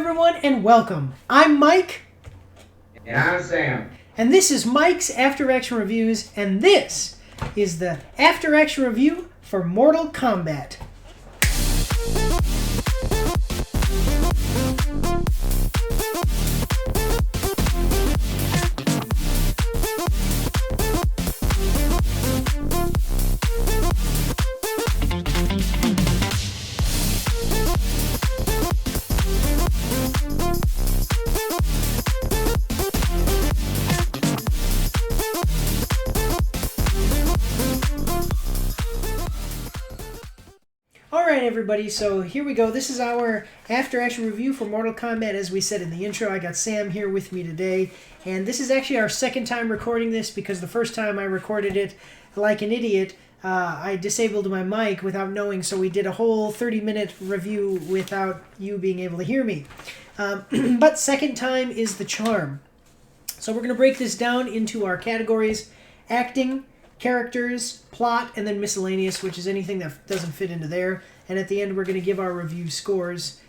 everyone, and welcome. I'm Mike. And I'm Sam. And this is Mike's After Action Reviews, and this is the After Action Review for Mortal Kombat. Alright everybody, so here we go. This is our After Action Review for Mortal Kombat. As we said in the intro, I got Sam here with me today. And this is actually our second time recording this because the first time I recorded it like an idiot, I disabled my mic without knowing, so we did a whole 30-minute review without you being able to hear me. But second time is the charm. So we're going to break this down into our categories: acting, characters, plot, and then miscellaneous, which is anything that doesn't fit into there. And at the end, we're going to give our review scores.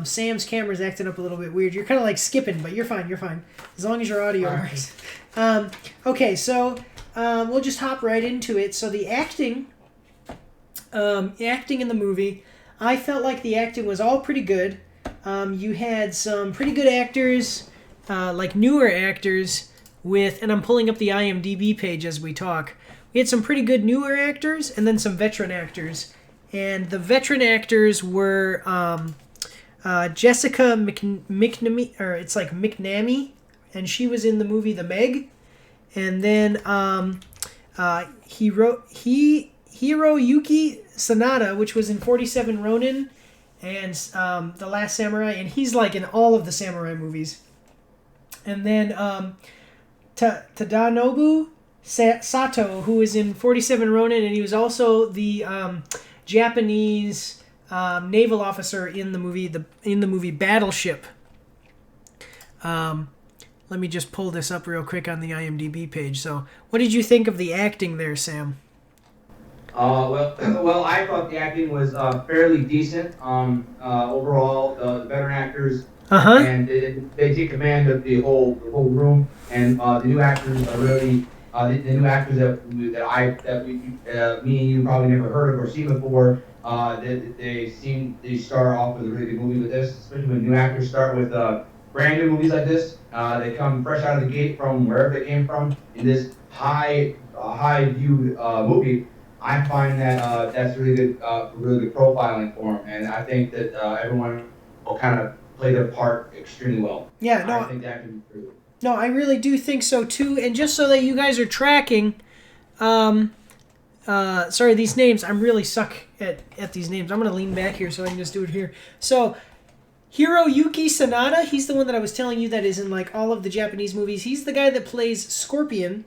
Sam's camera's acting up a little bit weird. You're kind of like skipping, but you're fine. You're fine. As long as your audio works. Okay, so we'll just hop right into it. So the acting in the movie, I felt like the acting was all pretty good. You had some pretty good actors, like newer actors with, and I'm pulling up the IMDb page as we talk. We had some pretty good newer actors and then some veteran actors. And the veteran actors were Jessica McNamee, or it's like McNamee, and she was in the movie The Meg. And then Hiroyuki Sanada, which was in 47 Ronin and The Last Samurai, and he's like in all of the samurai movies. And then Tadanobu Sato, who was in 47 Ronin, and he was also the Japanese naval officer in the movie Battleship. Let me just pull this up real quick on the IMDb page. So, what did you think of the acting there, Sam? Well, I thought the acting was fairly decent. Overall, the veteran actors and they take command of the whole room, and the new actors are really the new actors that me and you probably never heard of or seen before. They start off with a really good movie with this, especially when new actors start with brand new movies like this. They come fresh out of the gate from wherever they came from in this high viewed movie. I find that that's really good profiling for them, and I think that everyone will kind of play their part extremely well. Yeah, no, I think that can be true. No, I really do think so too. And just so that you guys are tracking, sorry, these names, I'm really suck at these names. I'm going to lean back here so I can just do it here. So, Hiroyuki Sanada, he's the one that I was telling you that is in like all of the Japanese movies. He's the guy that plays Scorpion.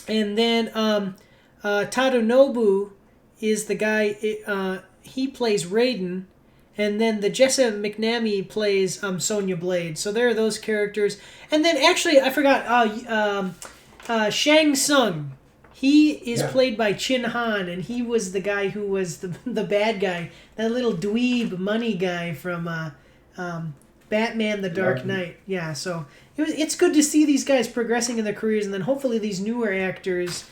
And then Tadanobu is the guy, he plays Raiden. And then the Jessa McNamee plays Sonya Blade. So there are those characters. And then actually, I forgot, Shang Tsung. He is played by Chin Han, and he was the guy who was the bad guy, that little dweeb money guy from Batman: The Dark Knight. Yeah, so it's good to see these guys progressing in their careers, and then hopefully these newer actors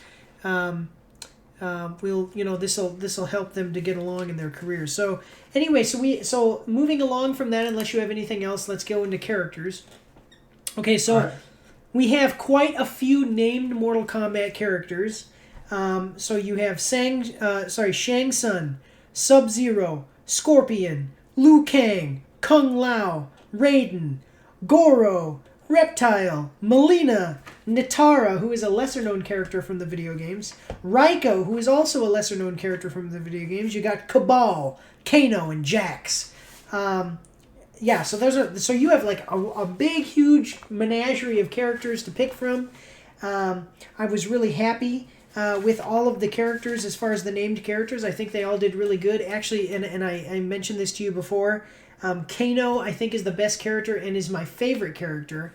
this'll help them to get along in their careers. So anyway, so moving along from that, unless you have anything else, let's go into characters. Okay, so we have quite a few named Mortal Kombat characters. So you have Shang Tsung, Sub-Zero, Scorpion, Liu Kang, Kung Lao, Raiden, Goro, Reptile, Melina, Nitara, who is a lesser-known character from the video games, Raiko, who is also a lesser-known character from the video games. You got Cabal, Kano, and Jax. So you have like a big, huge menagerie of characters to pick from. I was really happy with all of the characters as far as the named characters. I think they all did really good. Actually, and I mentioned this to you before, Kano, I think, is the best character and is my favorite character.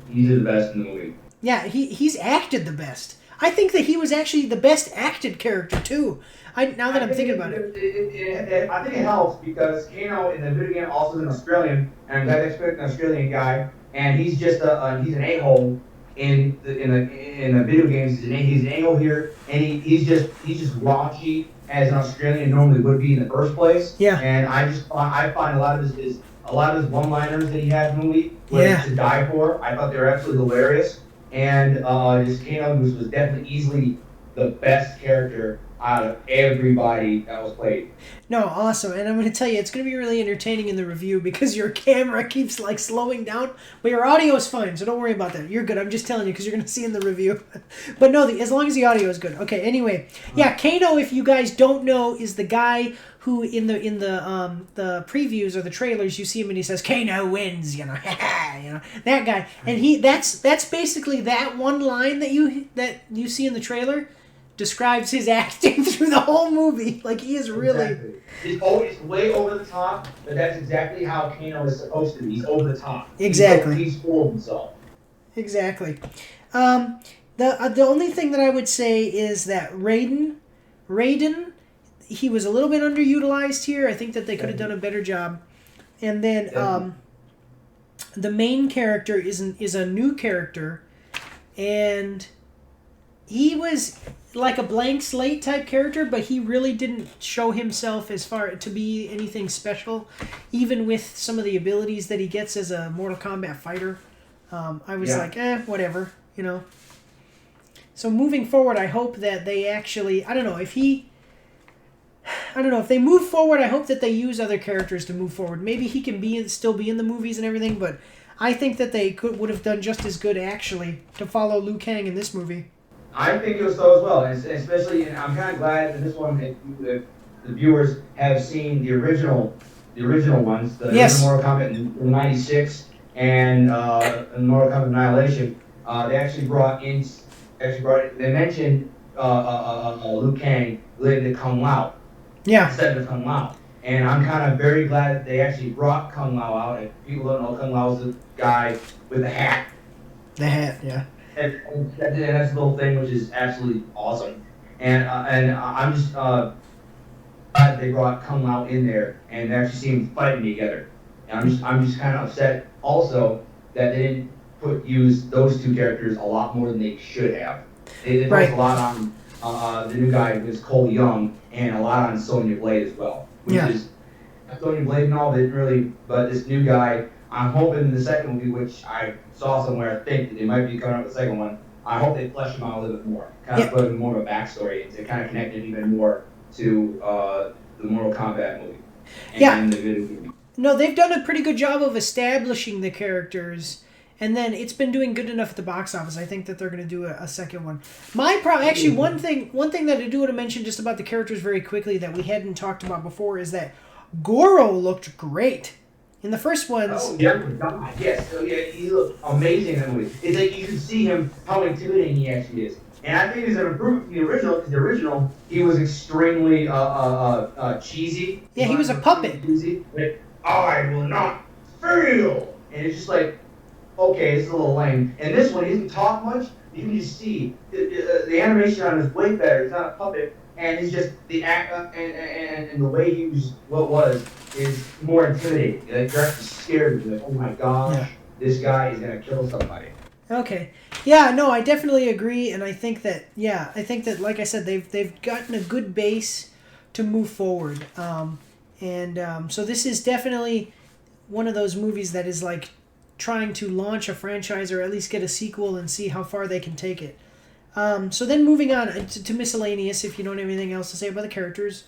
He's the best in the movie. Yeah, he's acted the best. I think that he was actually the best acted character too. Now that I'm thinking about it. I think it helps because Kano in the video game also is an Australian, and I'm glad they picked an Australian guy, and he's just he's an a-hole in the video games. He's an a-hole here, and he's just raunchy as an Australian normally would be in the first place. Yeah. And I find a lot of his one-liners that he has in the movie to die for. I thought they were absolutely hilarious, and just Kano was definitely easily the best character out of everybody that was played. No, awesome. And I'm going to tell you, it's going to be really entertaining in the review because your camera keeps like slowing down, but your audio is fine, so don't worry about that. You're good. I'm just telling you because you're going to see in the review. But no, as long as the audio is good. Okay, anyway. Yeah, Kano, if you guys don't know, is the guy who in the previews or the trailers, you see him and he says, Kano wins, you know, that guy. And that's basically that one line that you see in the trailer describes his acting through the whole movie. Like, he is really... Exactly. He's always way over the top, but that's exactly how Kano is supposed to be. He's over the top. Exactly. He's full of himself. Exactly. The only thing that I would say is that Raiden, he was a little bit underutilized here. I think that they could have done a better job. And then the main character is a new character, and he was like a blank slate type character, but he really didn't show himself as far to be anything special, even with some of the abilities that he gets as a Mortal Kombat fighter. I was like, whatever, you know. So moving forward, I hope that they actually, I don't know, if they move forward, I hope that they use other characters to move forward. Maybe he can still be in the movies and everything, but I think that they would have done just as good, actually, to follow Liu Kang in this movie. I think it was so as well, and especially, and I'm kind of glad that this one, the viewers have seen the original ones, the original Mortal Kombat in '96 and Mortal Kombat Annihilation. They mentioned Liu Kang related to Kung Lao. Yeah. Instead of Kung Lao. And I'm kind of very glad that they actually brought Kung Lao out. And people don't know Kung Lao is the guy with the hat. The hat, yeah. And that's the little thing, which is absolutely awesome. And I'm just glad they brought Kung Lao in there and they actually see him fighting together. And I'm just kind of upset also that they didn't use those two characters a lot more than they should have. They focused a lot on the new guy who is Cole Young and a lot on Sonya Blade as well. Which is Sonya Blade and all, but this new guy, I'm hoping in the second movie, which I saw somewhere, I think that they might be coming up with the second one. I hope they flesh him out a little bit more, kind of put him more of a backstory to kind of connect it even more to the Mortal Kombat movie and the video game. No, they've done a pretty good job of establishing the characters, and then it's been doing good enough at the box office. I think that they're going to do a second one. Actually, one thing that I do want to mention just about the characters very quickly that we hadn't talked about before is that Goro looked great. In the first ones... Oh, yeah, God, yes. So, yeah, he looked amazing in the movie. It's like you can see him, how intimidating he actually is. And I think it's an improvement from the original, because the original, he was extremely cheesy. Yeah, he was a puppet. Cheesy. Like, I will not fail! And it's just like, okay, it's a little lame. And this one, he doesn't talk much. You can just see the animation on him is way better. He's not a puppet. And it's just the act and the way he was is more intimidating. Like, you're actually scared. You're like, oh my gosh, this guy is gonna kill somebody. Okay, yeah, no, I definitely agree, and I think that like I said, they've gotten a good base to move forward, so this is definitely one of those movies that is like trying to launch a franchise or at least get a sequel and see how far they can take it. So then moving on to miscellaneous, if you don't have anything else to say about the characters.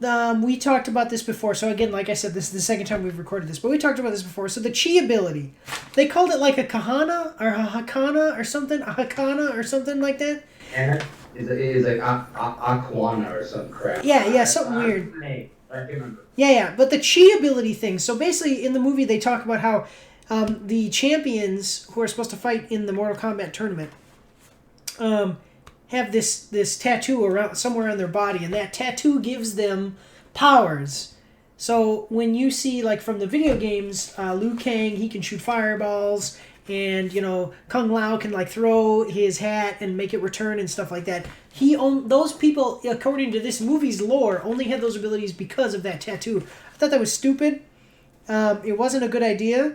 We talked about this before, so again, like I said, this is the second time we've recorded this, but we talked about this before. So the chi ability, they called it like a kahana or a hakana or something, a hakana or something like that. And it's like aquana or some crap. Yeah, something weird. I can't remember. Yeah, but the chi ability thing. So basically, in the movie, they talk about how the champions who are supposed to fight in the Mortal Kombat tournament have this tattoo around somewhere on their body, and that tattoo gives them powers. So when you see, like from the video games, Liu Kang, he can shoot fireballs, and Kung Lao can like throw his hat and make it return and stuff like that. Those people, according to this movie's lore, only had those abilities because of that tattoo. I thought that was stupid. It wasn't a good idea.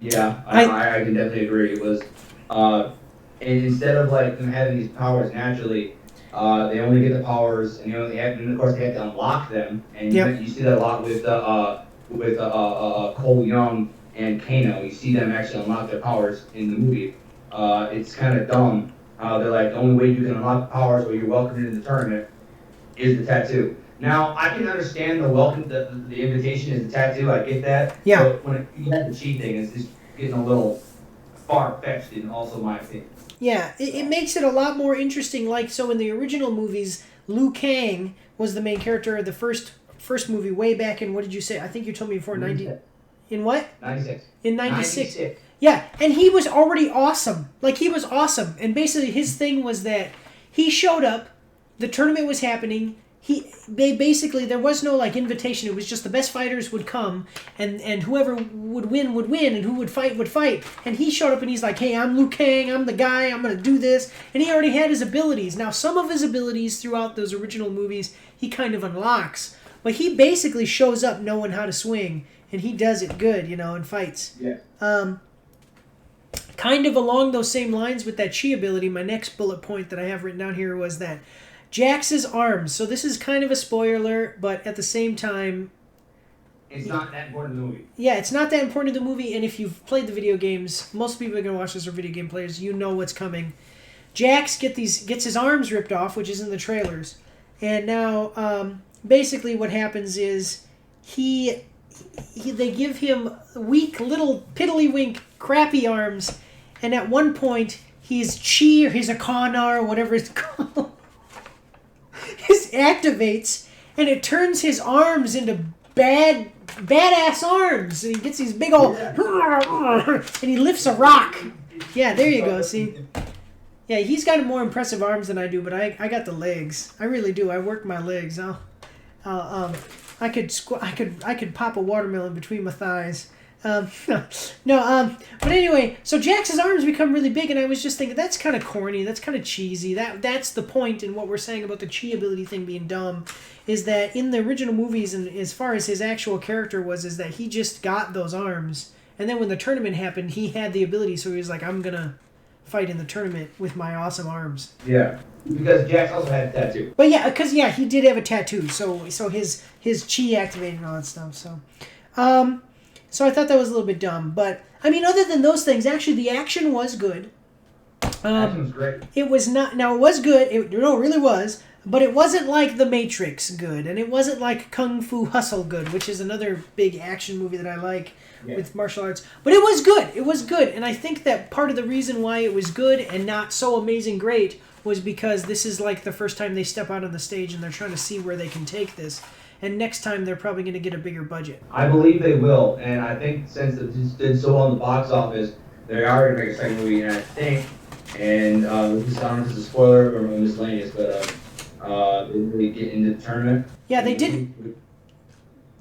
Yeah, I can definitely agree. It was, and instead of like them having these powers naturally, they only get the powers, and and of course they have to unlock them, and you see that a lot with Cole Young and Kano. You see them actually unlock their powers in the movie. It's kind of dumb. They're like, the only way you can unlock the powers or you're welcomed into the tournament is the tattoo. Now, I can understand the invitation is the tattoo. I get that. Yeah. But when you have the cheat thing, it's just getting a little far-fetched in also my opinion. Yeah, it makes it a lot more interesting. Like, so in the original movies, Liu Kang was the main character of the first movie way back in, what did you say? I think you told me before, 90... In what? 96. In 96. Yeah, and he was already awesome. Like, he was awesome. And basically his thing was that he showed up, the tournament was happening, there was no like invitation. It was just the best fighters would come, and whoever would win, and who would fight. And he showed up and he's like, hey, I'm Liu Kang, I'm the guy, I'm going to do this. And he already had his abilities. Now, some of his abilities throughout those original movies, he kind of unlocks. But he basically shows up knowing how to swing, and he does it good, in fights. Yeah. Kind of along those same lines with that chi ability, my next bullet point that I have written down here was that Jax's arms. So this is kind of a spoiler, but at the same time, it's not that important to the movie. Yeah, it's not that important to the movie, and if you've played the video games, most people are going to watch this are video game players, you know what's coming. Jax gets his arms ripped off, which is in the trailers. And now, basically what happens is they give him weak, little, piddly-wink, crappy arms, and at one point, he's chi, or he's a kana, or whatever it's called. It activates, and it turns his arms into badass arms, and he gets these big old, and he lifts a rock. Yeah, there you go. See, yeah, he's got more impressive arms than I do, but I got the legs. I really do. I work my legs. I could pop a watermelon between my thighs. But anyway, so Jax's arms become really big, and I was just thinking, that's kind of corny, that's kind of cheesy. That's the point in what we're saying about the chi ability thing being dumb, is that in the original movies, and as far as his actual character was, is that he just got those arms, and then when the tournament happened, he had the ability, so he was like, I'm gonna fight in the tournament with my awesome arms. Yeah, because Jax also had a tattoo. But yeah, because he did have a tattoo, so his chi activated and all that stuff, so... So I thought that was a little bit dumb, but I mean, other than those things, actually, the action was good. Action was great. It was not. Now it was good. It really was, but it wasn't like The Matrix good, and it wasn't like Kung Fu Hustle good, which is another big action movie that I like with martial arts. But it was good. It was good, and I think that part of the reason why it was good and not so amazing great was because this is like the first time they step out on the stage, and they're trying to see where they can take this. And next time, they're probably going to get a bigger budget. I believe they will, and I think since it just did so well in the box office, they are going to make a second movie, and I think, and this is a spoiler or miscellaneous, but they really get into the tournament. Yeah, they did.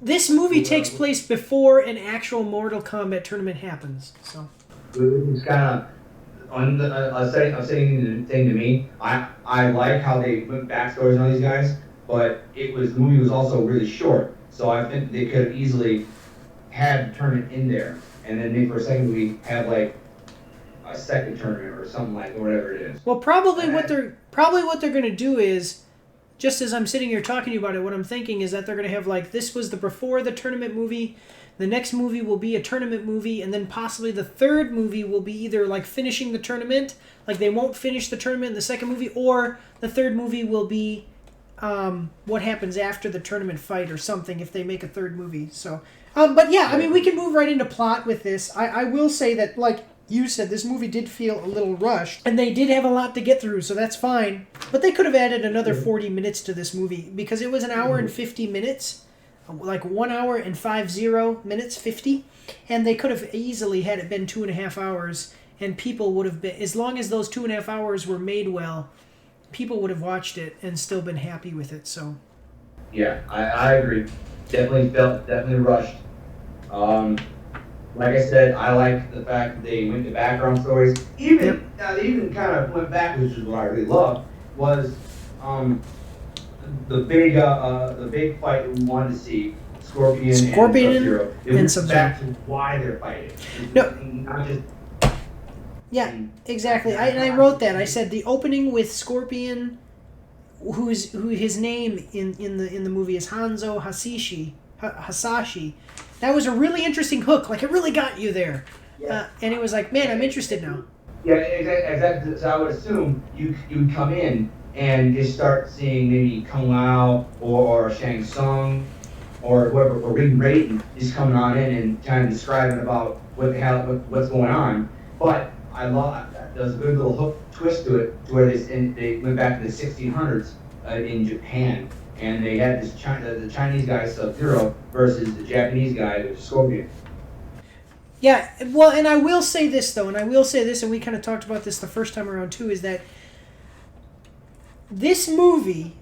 This movie takes place before an actual Mortal Kombat tournament happens, so. It's kind of on the saying to me. I like how they went backstories on these guys. But the movie was also really short, so I think they could have easily had the tournament in there, and then maybe for a second movie have like a second tournament or something like whatever it is. Well, probably what they're going to do is, just as I'm sitting here talking to you about it, what I'm thinking is that they're going to have like, this was the before the tournament movie, the next movie will be a tournament movie, and then possibly the third movie will be either like finishing the tournament, like they won't finish the tournament in the second movie, or the third movie will be what happens after the tournament fight or something if they make a third movie. So, but yeah, I mean, we can move right into plot with this. I will say that, like you said, this movie did feel a little rushed, and they did have a lot to get through, so that's fine. But they could have added another 40 minutes to this movie, because it was an hour and 50 minutes, like 1 hour and 50, and they could have easily had it been 2.5 hours, and people would have been, as long as those 2.5 hours were made well, people would have watched it and still been happy with it. So, yeah, I agree. Definitely rushed. Like I said, I like the fact that they went to background stories. They even kind of went back, which is what I really loved, was the big fight we wanted to see, Scorpion and Sub-Zero. It went back to why they're fighting. No. Not just. Yeah, exactly. I wrote that. I said the opening with Scorpion, who his name in the movie is Hanzo Hasashi. That was a really interesting hook. Like, it really got you there. Yeah. And it was like, man, I'm interested now. Yeah, exactly. So I would assume you would come in and just start seeing maybe Kung Lao or Shang Tsung or whoever, or Ring Raiden just coming on in and kind of describing about what's going on. But I love there's a good little hook twist to it, to where they went back to the 1600s in Japan, and they had the Chinese guy Sub-Zero versus the Japanese guy, which is Scorpion. Yeah, well, and I will say this, though, and we kind of talked about this the first time around, too, is that this movie,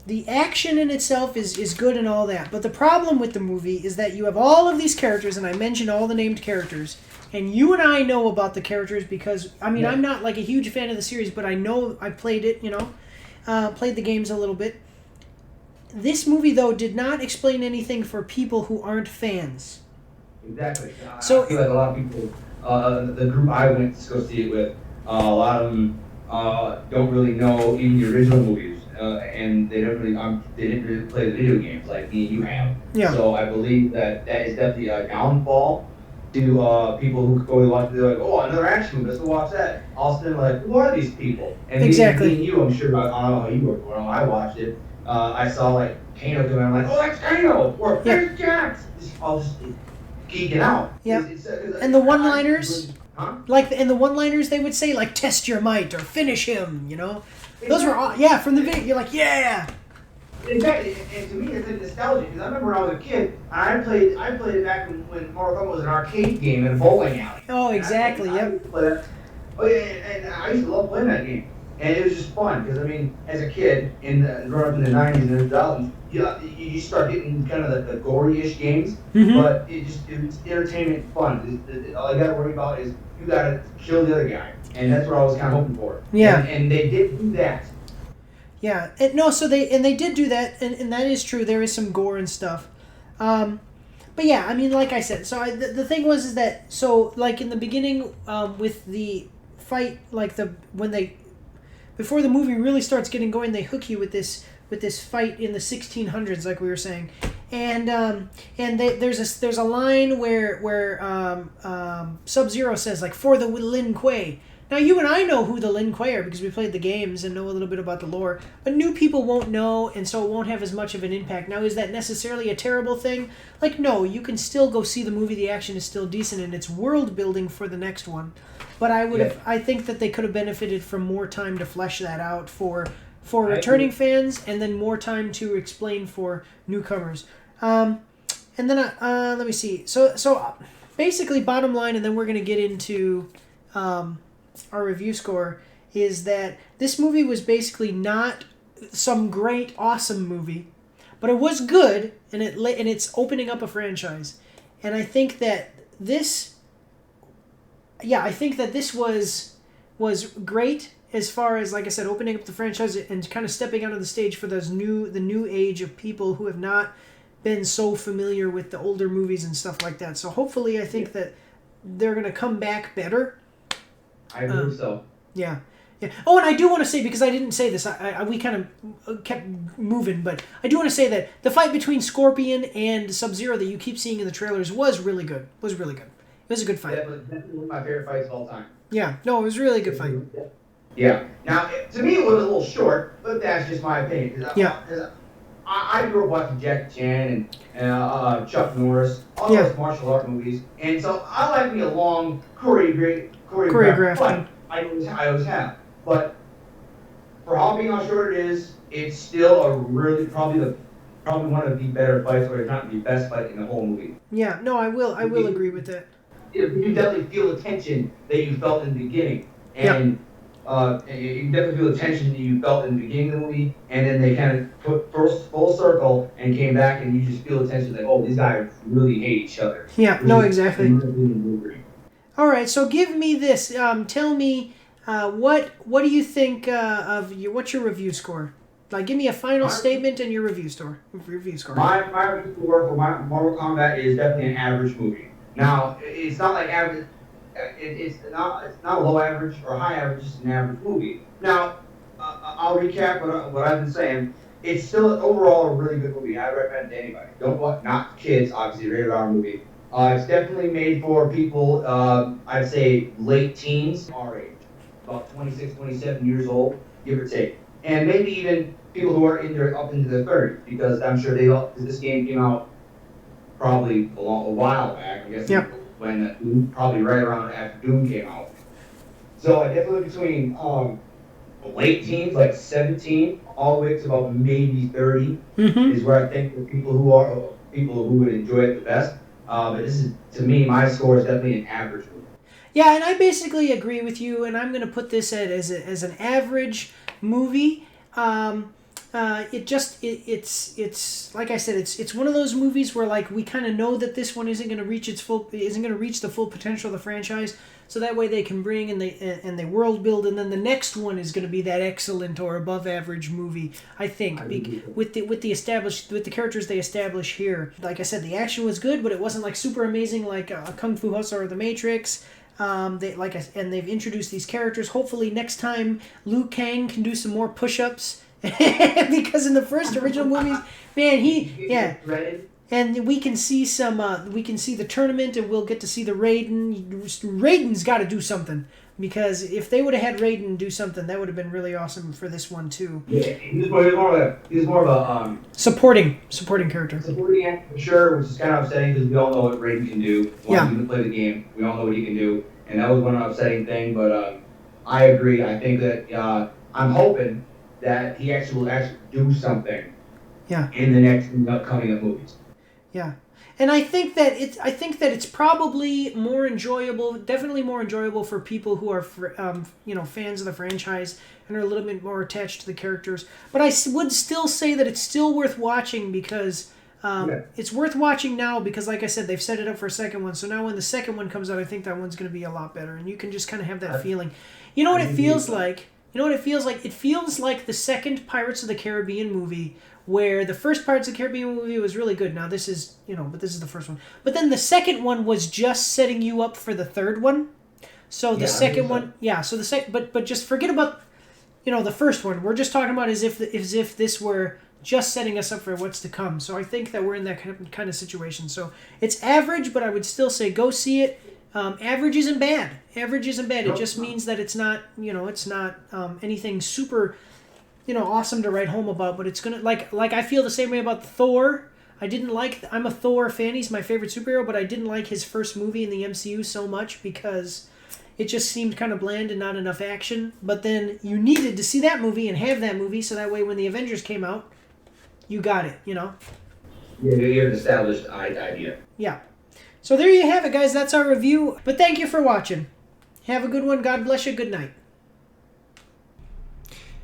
the action in itself is good and all that, but the problem with the movie is that you have all of these characters, and I mentioned all the named characters, and you and I know about the characters because, I mean, yeah. I'm not, like, a huge fan of the series, but I know I played it, played the games a little bit. This movie, though, did not explain anything for people who aren't fans. Exactly. So I feel like a lot of people, the group I went to go see it with, a lot of them don't really know even the original movies, and they didn't really play the video games like me and you have. Yeah. So I believe that is definitely a downfall to people who go to watch it. They're like, oh, another action movie, let's go watch that. All of a sudden, like, who are these people? And exactly. Me and you, I'm sure, I don't know how you were when I watched it. I saw like Kano come in, I'm like, oh, that's Kano, or there's Jax. All just geeking out. Yeah. And the one-liners, and the one-liners they would say, like, test your might or finish him, Those were all, from the video. You're like, yeah. Exactly, and to me it's like nostalgia, because I remember when I was a kid, I played it back when Mortal Kombat was an arcade game in a bowling alley. Oh, exactly, yep. Oh yeah, and I used to love playing that game. And it was just fun, because I mean, as a kid, growing up in the 90s and the 2000s, you start getting kind of the gory-ish games, but it was entertainment fun. All you got to worry about is you got to kill the other guy, and that's what I was kind of hoping for. Yeah. And they did do that. Yeah, they did do that, and that is true. There is some gore and stuff, but yeah, I mean, like I said, so the thing is that like in the beginning, with the fight, like before the movie really starts getting going, they hook you with this fight in the 1600s, like we were saying, and there's a line where Sub-Zero says, like, for the Lin Kuei. Now, you and I know who the Lin Kuei are because we played the games and know a little bit about the lore, but new people won't know, and so it won't have as much of an impact. Now, is that necessarily a terrible thing? Like, no, you can still go see the movie. The action is still decent, and it's world building for the next one. But I think that they could have benefited from more time to flesh that out for returning fans, and then more time to explain for newcomers. And then let me see. So basically, bottom line, and then we're going to get into our review score, is that this movie was basically not some great, awesome movie, but it was good, and it's opening up a franchise. And I think that this was great as far as, like I said, opening up the franchise and kind of stepping out of the stage for the new age of people who have not been so familiar with the older movies and stuff like that. So hopefully, I think that they're going to come back better. I believe so. Yeah. Oh, and I do want to say, because I didn't say this, we kind of kept moving, but I do want to say that the fight between Scorpion and Sub-Zero that you keep seeing in the trailers was really good. It was a good fight. Definitely one of my favorite fights of all time. Yeah. No, it was really a good fight. Yeah. Now, to me, it was a little short, but that's just my opinion. Because I grew up watching Jackie Chan and Chuck Norris, all those martial art movies, and so I like me a long choreographed fight. I always have. But for how being how short it is, it's still a really probably one of the better fights, or if not the best fight in the whole movie. Yeah. No, I will agree with that. You definitely feel the tension that you felt in the beginning, and you definitely feel the tension that you felt in the beginning of the movie, and then they kind of put first full circle and came back, and you just feel the tension like, oh, these guys really hate each other. Yeah, Which no, is exactly. All right, so give me this. Tell me, what do you think what's your review score? Like, give me a final statement and your review score. My review score for my Mortal Kombat is definitely an average movie. Now, it's not like average. It's not a low average or high average. It's an average movie. Now, I'll recap what I've been saying. It's still overall a really good movie. I recommend it to anybody. Don't want not kids, obviously, rated R movie. It's definitely made for people. I'd say late teens, our age, about 26, 27 years old, give or take, and maybe even people who are up into their 30s, because I'm sure this game came out probably a while back. I guess. Yep. When probably right around after Doom came out. So I definitely between late teens, like 17, all the way to about maybe 30, is where I think the people who would enjoy it the best. But this is, to me, my score is definitely an average movie. Yeah, and I basically agree with you, and I'm going to put this as an average movie. It's like I said, it's one of those movies where like we kind of know that this one isn't going to reach the full potential of the franchise, so that way they can bring and they world build, and then the next one is going to be that excellent or above average movie. I think with the characters they establish here. Like I said, the action was good, but it wasn't like super amazing like Kung Fu Hustle or The Matrix. They've introduced these characters. Hopefully next time Liu Kang can do some more push-ups. Because in the first original movies, man, and we can see the tournament, and we'll get to see the Raiden. Raiden's got to do something, because if they would have had Raiden do something, that would have been really awesome for this one too. Yeah, he's more of a supporting character. Supporting actor for sure, which is kind of upsetting because we all know what Raiden can do. Once he can play the game, we all know what he can do, and that was one upsetting thing. But I agree. I think that I'm hoping that he will actually do something. Yeah. In the next upcoming movies. Yeah. And I think that it's probably more enjoyable, definitely more enjoyable for people who are fans of the franchise and are a little bit more attached to the characters. But I would still say that it's still worth watching because it's worth watching now because, like I said, they've set it up for a second one. So now when the second one comes out, I think that one's going to be a lot better, and you can just kind of have that feeling. You know what it feels like? It feels like the second Pirates of the Caribbean movie, where the first Pirates of the Caribbean movie was really good. Now this is the first one. But then the second one was just setting you up for the third one. So the second one, but just forget about, the first one. We're just talking about as if this were just setting us up for what's to come. So I think that we're in that kind of situation. So it's average, but I would still say go see it. Average isn't bad. It just means that it's not, anything super, awesome to write home about. But it's gonna like I feel the same way about Thor. I'm a Thor fan. He's my favorite superhero, but I didn't like his first movie in the MCU so much because it just seemed kind of bland and not enough action. But then you needed to see that movie and have that movie, so that way when the Avengers came out, you got it. Yeah, you have an established idea. Yeah. So there you have it, guys. That's our review. But thank you for watching. Have a good one. God bless you. Good night.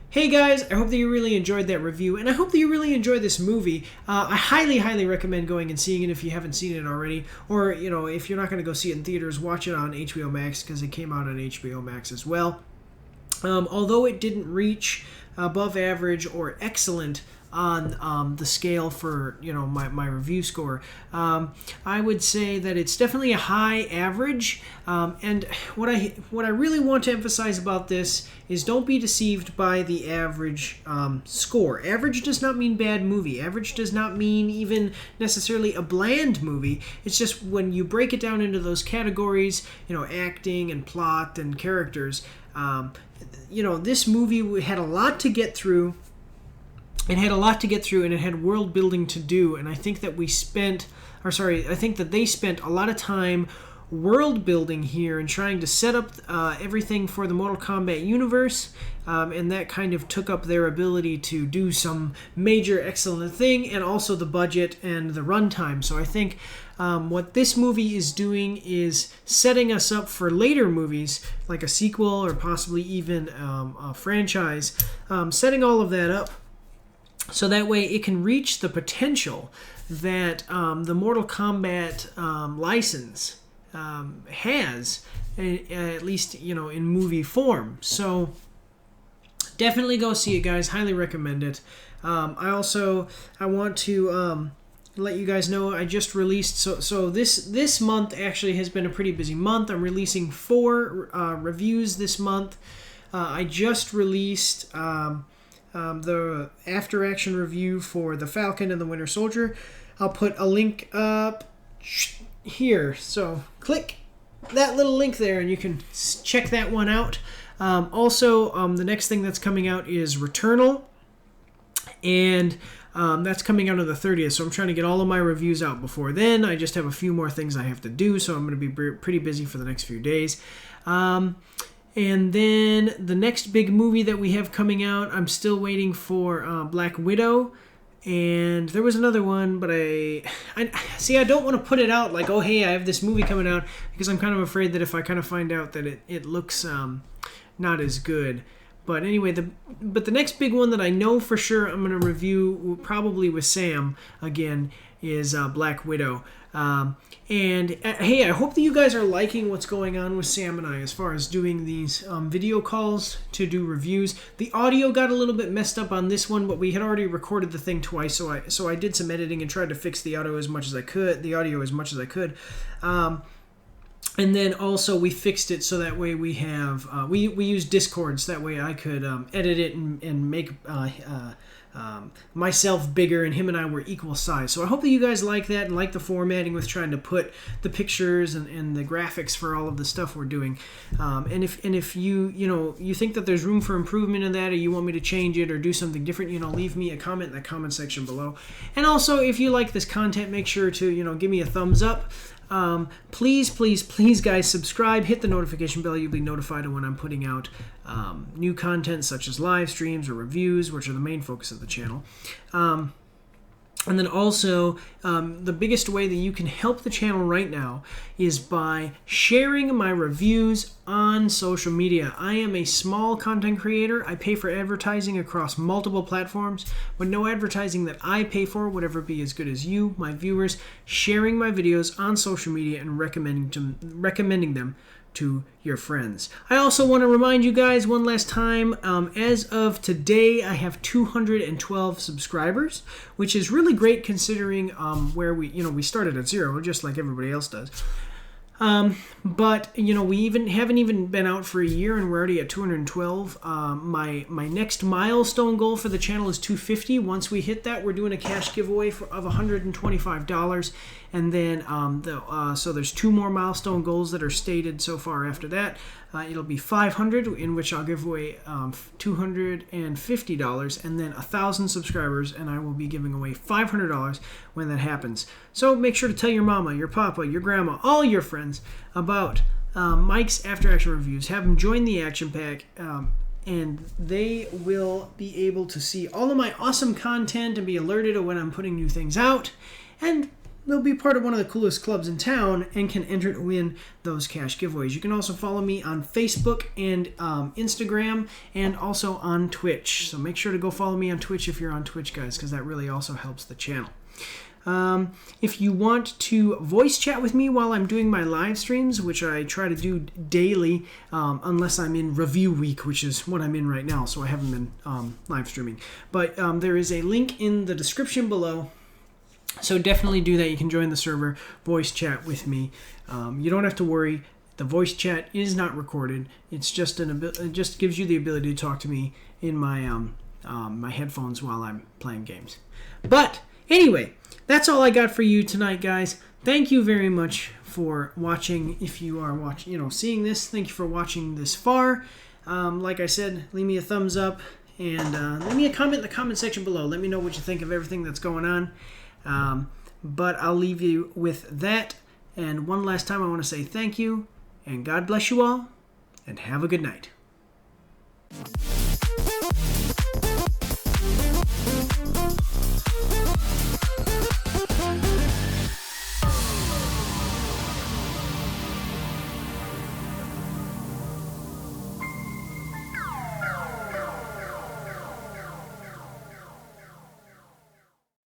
Hey guys, I hope that you really enjoyed that review, and I hope that you really enjoyed this movie. I highly, highly recommend going and seeing it if you haven't seen it already, or, if you're not going to go see it in theaters, watch it on HBO Max, because it came out on HBO Max as well. Although it didn't reach above average or excellent on the scale for my review score, I would say that it's definitely a high average. And what I really want to emphasize about this is don't be deceived by the average score. Average does not mean bad movie. Average does not mean even necessarily a bland movie. It's just when you break it down into those categories, acting and plot and characters. This movie had a lot to get through. It had a lot to get through, and it had world building to do. And I think that they spent a lot of time world building here and trying to set up everything for the Mortal Kombat universe, and that kind of took up their ability to do some major excellent thing, and also the budget and the runtime. So I think what this movie is doing is setting us up for later movies, like a sequel or possibly even a franchise, setting all of that up so that way it can reach the potential that the Mortal Kombat license has, at least in movie form. So definitely go see it, guys. Highly recommend it. I want to let you guys know I just released. So this month actually has been a pretty busy month. I'm releasing 4 reviews this month. I just released the after action review for the Falcon and the Winter Soldier. I'll put a link up here, so click that little link there and you can check that one out. Also, the next thing that's coming out is Returnal, and that's coming out on the 30th, so I'm trying to get all of my reviews out before then. I just have a few more things I have to do, so I'm going to be pretty busy for the next few days. And then the next big movie that we have coming out, I'm still waiting for Black Widow. And there was another one, but I don't want to put it out like, oh, hey, I have this movie coming out, because I'm kind of afraid that if I kind of find out that it looks not as good. But anyway, the next big one that I know for sure I'm going to review, probably with Sam again, is Black Widow. And hey, I hope that you guys are liking what's going on with Sam and I as far as doing these video calls to do reviews. The audio got a little bit messed up on this one, but we had already recorded the thing twice, so I did some editing and tried to fix the audio as much as I could. And then also we fixed it so that way we have we use Discord, so that way I could edit it and make myself bigger, and him and I were equal size. So I hope that you guys like that and like the formatting with trying to put the pictures and the graphics for all of the stuff we're doing. And if you think that there's room for improvement in that, or you want me to change it or do something different, leave me a comment in the comment section below. And also, if you like this content, make sure to give me a thumbs up. Please, guys, subscribe, hit the notification bell. You'll be notified when I'm putting out new content, such as live streams or reviews, which are the main focus of the channel. And then also, the biggest way that you can help the channel right now is by sharing my reviews on social media. I am a small content creator. I pay for advertising across multiple platforms, but no advertising that I pay for would ever be as good as you, my viewers, sharing my videos on social media and recommending them to your friends. I also want to remind you guys one last time, as of today, I have 212 subscribers, which is really great considering where we started at 0, just like everybody else does. But we haven't even been out for a year, and we're already at 212. My next milestone goal for the channel is 250. Once we hit that, we're doing a cash giveaway of $125, and then so there's 2 more milestone goals that are stated so far. After that, it'll be 500, in which I'll give away $250, and then 1,000 subscribers, and I will be giving away $500 when that happens. So make sure to tell your mama, your papa, your grandma, all your friends about Mike's After Action Reviews. Have them join the Action Pack, and they will be able to see all of my awesome content and be alerted of when I'm putting new things out, and they'll be part of one of the coolest clubs in town and can enter to win those cash giveaways. You can also follow me on Facebook and Instagram, and also on Twitch. So make sure to go follow me on Twitch if you're on Twitch, guys, because that really also helps the channel. If you want to voice chat with me while I'm doing my live streams, which I try to do daily, unless I'm in review week, which is what I'm in right now, so I haven't been live streaming. But there is a link in the description below. So definitely do that. You can join the server, voice chat with me. You don't have to worry. The voice chat is not recorded. It's just it just gives you the ability to talk to me in my my headphones while I'm playing games. But anyway, that's all I got for you tonight, guys. Thank you very much for watching. If you are watching, seeing this, thank you for watching this far. Like I said, leave me a thumbs up and leave me a comment in the comment section below. Let me know what you think of everything that's going on. But I'll leave you with that, And one last time, I want to say thank you, and God bless you all, and have a good night.